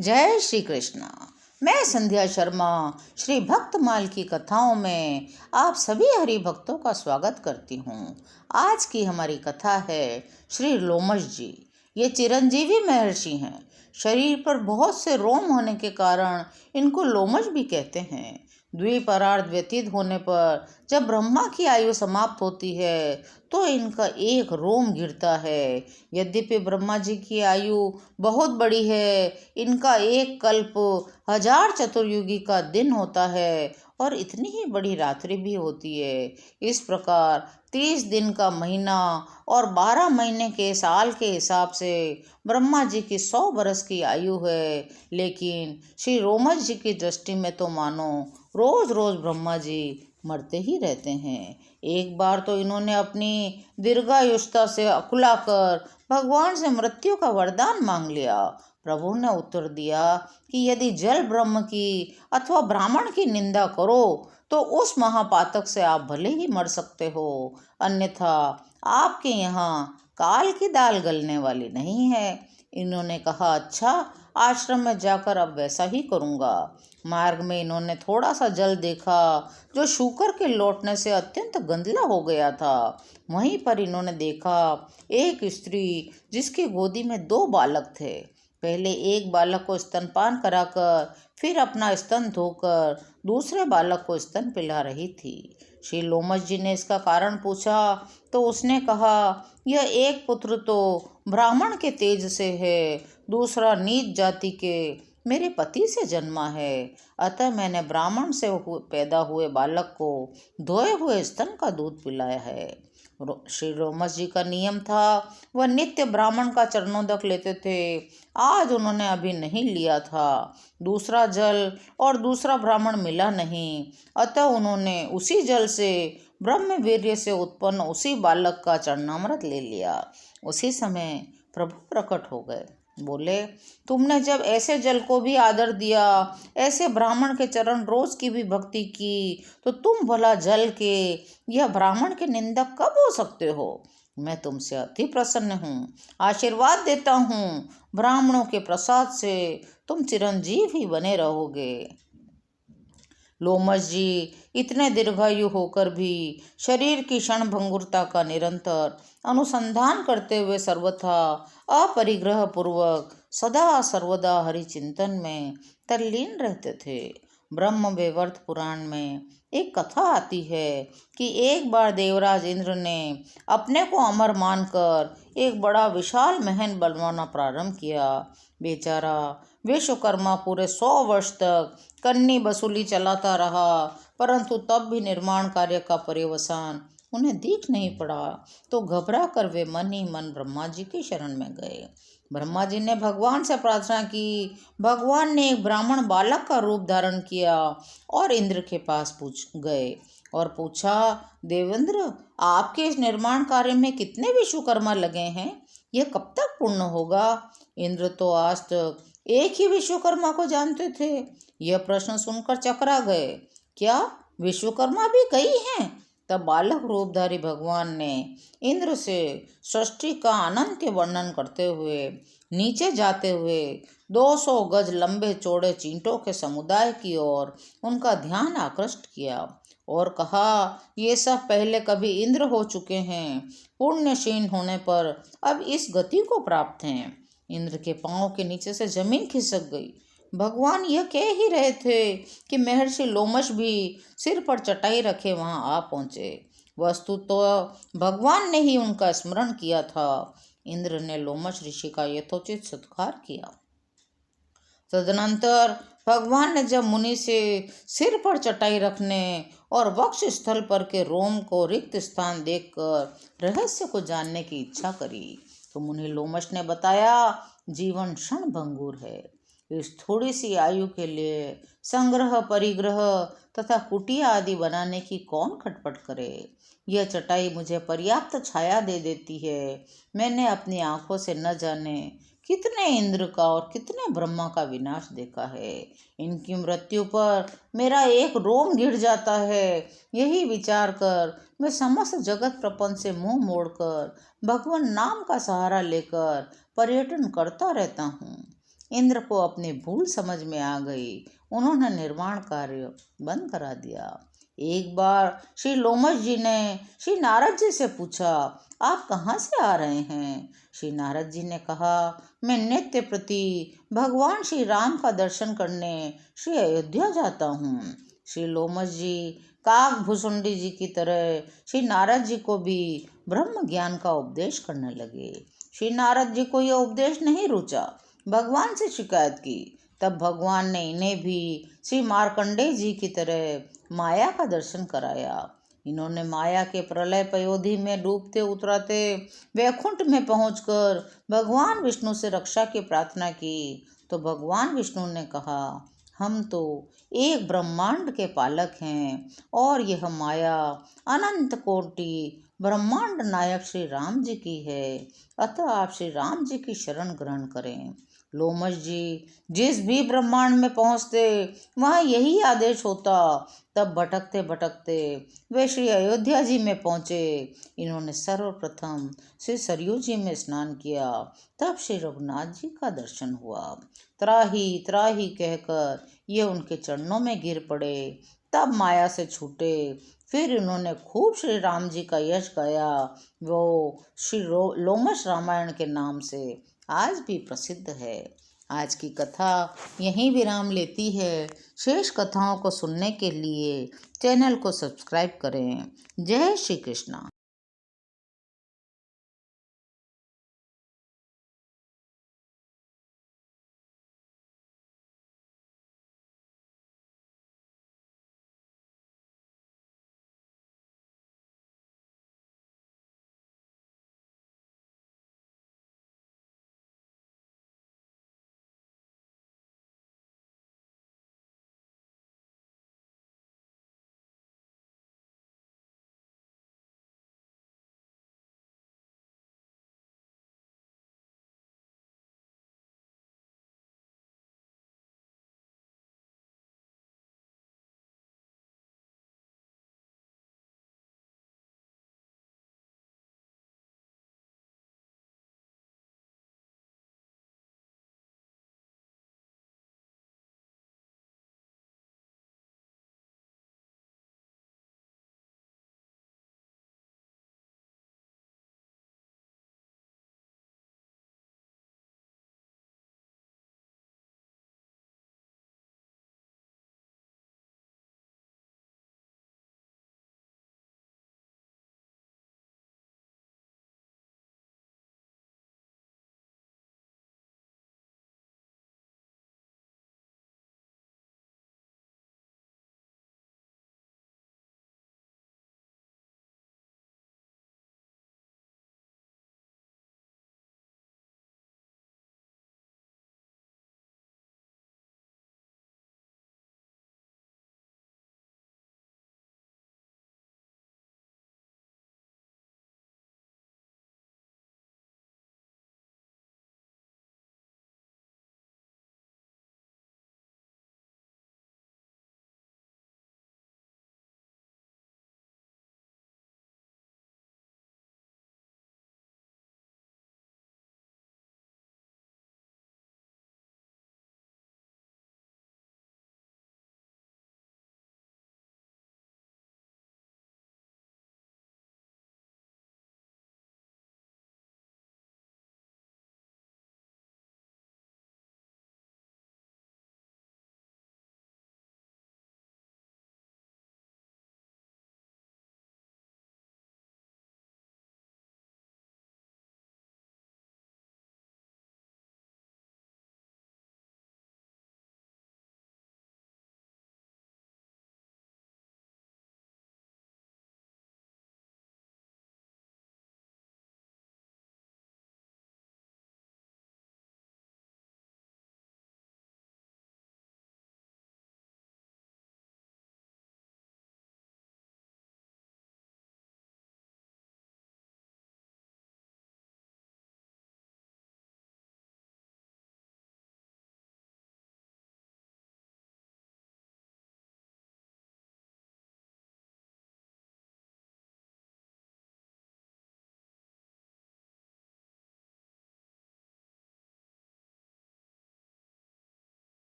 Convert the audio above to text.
जय श्री कृष्ण। मैं संध्या शर्मा श्री भक्तमाल की कथाओं में आप सभी हरि भक्तों का स्वागत करती हूँ। आज की हमारी कथा है श्री लोमश जी। ये चिरंजीवी महर्षि हैं। शरीर पर बहुत से रोम होने के कारण इनको लोमश भी कहते हैं। द्विपरार्ध व्यतीत होने पर जब ब्रह्मा की आयु समाप्त होती है तो इनका एक रोम गिरता है। यद्यपि ब्रह्मा जी की आयु बहुत बड़ी है, इनका एक कल्प 1000 चतुर्युगी का दिन होता है और इतनी ही बड़ी रात्रि भी होती है। इस प्रकार 30 दिन का महीना और 12 महीने के साल के हिसाब से ब्रह्मा जी की 100 बरस की आयु है। लेकिन श्री रोमश जी की दृष्टि में तो मानो रोज रोज ब्रह्मा जी मरते ही रहते हैं। एक बार तो इन्होंने अपनी दीर्घायुष्ता से अकुलाकर भगवान से मृत्यु का वरदान मांग लिया। प्रभु ने उत्तर दिया कि यदि जल ब्रह्म की अथवा ब्राह्मण की निंदा करो तो उस महापातक से आप भले ही मर सकते हो, अन्यथा आपके यहाँ काल की दाल गलने वाली नहीं है। इन्होंने कहा, अच्छा, आश्रम में जाकर अब वैसा ही करूँगा। मार्ग में इन्होंने थोड़ा सा जल देखा जो सूकर के लौटने से अत्यंत गंदला हो गया था। वहीं पर इन्होंने देखा एक स्त्री जिसकी गोदी में 2 बालक थे। पहले एक बालक को स्तनपान कराकर फिर अपना स्तन धोकर दूसरे बालक को स्तन पिला रही थी। श्री लोमश जी ने इसका कारण पूछा तो उसने कहा, यह एक पुत्र तो ब्राह्मण के तेज से है, दूसरा नीच जाति के मेरे पति से जन्मा है। अतः मैंने ब्राह्मण से पैदा हुए बालक को धोए हुए स्तन का दूध पिलाया है। श्री रोमश जी का नियम था, वह नित्य ब्राह्मण का चरणोदक लेते थे। आज उन्होंने अभी नहीं लिया था। दूसरा जल और दूसरा ब्राह्मण मिला नहीं, अतः उन्होंने उसी जल से ब्रह्म वीर्य से उत्पन्न उसी बालक का चरणामृत ले लिया। उसी समय प्रभु प्रकट हो गए। बोले, तुमने जब ऐसे जल को भी आदर दिया, ऐसे ब्राह्मण के चरण रोज की भी भक्ति की, तो तुम भला जल के यह ब्राह्मण के निंदक कब हो सकते हो? मैं तुमसे अति प्रसन्न हूँ, आशीर्वाद देता हूँ। ब्राह्मणों के प्रसाद से तुम चिरंजीव ही बने रहोगे। लोमश जी इतने दीर्घायु होकर भी शरीर की क्षण भंगुरता का निरंतर अनुसंधान करते हुए सर्वथा अपरिग्रह पूर्वक सदा सर्वदा हरि चिंतन में तल्लीन रहते थे। ब्रह्म वैवर्त पुराण में एक कथा आती है कि एक बार देवराज इंद्र ने अपने को अमर मानकर एक बड़ा विशाल महल बनवाना प्रारंभ किया। बेचारा विश्वकर्मा पूरे 100 वर्ष तक कन्नी वसूली चलाता रहा, परंतु तब भी निर्माण कार्य का पर्यवसान उन्हें दिख नहीं पड़ा। तो घबरा कर वे मन ही मन ब्रह्मा जी की शरण में गए। ब्रह्मा जी ने भगवान से प्रार्थना की। भगवान ने एक ब्राह्मण बालक का रूप धारण किया और इंद्र के पास गए और पूछा, देवेंद्र, आपके इस निर्माण कार्य में कितने विश्वकर्मा लगे हैं? यह कब तक पूर्ण होगा? इंद्र तो आज तक एक ही विश्वकर्मा को जानते थे। यह प्रश्न सुनकर चकरा गए। क्या विश्वकर्मा भी कई हैं? तब बालक रूपधारी भगवान ने इंद्र से सृष्टि का अनंत वर्णन करते हुए नीचे जाते हुए 200 गज लंबे चौड़े चींटों के समुदाय की ओर उनका ध्यान आकृष्ट किया और कहा, ये सब पहले कभी इंद्र हो चुके हैं, पुण्यशीन होने पर अब इस गति को प्राप्त हैं। इंद्र के पांव के नीचे से जमीन खिसक गई। भगवान यह कह ही रहे थे कि महर्षि लोमश भी सिर पर चटाई रखे वहां आ पहुंचे। वस्तु तो भगवान ने ही उनका स्मरण किया था। इंद्र ने लोमश ऋषि का यथोचित सत्कार किया। तदनंतर भगवान ने जब मुनि से सिर पर चटाई रखने और वक्ष स्थल पर के रोम को रिक्त स्थान देखकर रहस्य को जानने की इच्छा करी तो मुनि लोमश ने बताया, जीवन क्षण भंगुर है। इस थोड़ी सी आयु के लिए संग्रह, परिग्रह तथा कुटिया आदि बनाने की कौन खटपट करे? यह चटाई मुझे पर्याप्त छाया दे देती है। मैंने अपनी आंखों से न जाने कितने इंद्र का और कितने ब्रह्मा का विनाश देखा है। इनकी मृत्यु पर मेरा एक रोम गिर जाता है। यही विचार कर मैं समस्त जगत प्रपंच से मुंह मोड़कर भगवान नाम का सहारा लेकर पर्यटन करता रहता हूँ। इंद्र को अपनी भूल समझ में आ गई। उन्होंने निर्माण कार्य बंद करा दिया। एक बार श्री लोमश जी ने श्री नारद जी से पूछा, आप कहाँ से आ रहे हैं? श्री नारद जी ने कहा, मैं नित्य प्रति भगवान श्री राम का दर्शन करने श्री अयोध्या जाता हूँ। श्री लोमश जी काक भुसुंडी जी की तरह श्री नारद जी को भी ब्रह्म ज्ञान का उपदेश करने लगे। श्री नारद जी को यह उपदेश नहीं रुचा, भगवान से शिकायत की। तब भगवान ने इन्हें भी श्री मार्कंडेय जी की तरह माया का दर्शन कराया। इन्होंने माया के प्रलय पयोधि में डूबते उतराते वैकुंठ में पहुंचकर भगवान विष्णु से रक्षा की प्रार्थना की। तो भगवान विष्णु ने कहा, हम तो एक ब्रह्मांड के पालक हैं और यह माया अनंत कोटि ब्रह्मांड नायक श्री राम जी की है, अतः आप श्री राम जी की शरण ग्रहण करें। लोमश जी जिस भी ब्रह्मांड में पहुँचते वहाँ यही आदेश होता। तब भटकते भटकते वे श्री अयोध्या जी में पहुँचे। इन्होंने सर्वप्रथम श्री सरयू जी में स्नान किया। तब श्री रघुनाथ जी का दर्शन हुआ। त्राही त्राही कहकर ये उनके चरणों में गिर पड़े। तब माया से छूटे। फिर इन्होंने खूब श्री राम जी का यश गाया। वो श्री लोमश रामायण के नाम से आज भी प्रसिद्ध है। आज की कथा यहीं विराम लेती है। शेष कथाओं को सुनने के लिए चैनल को सब्सक्राइब करें। जय श्री कृष्णा।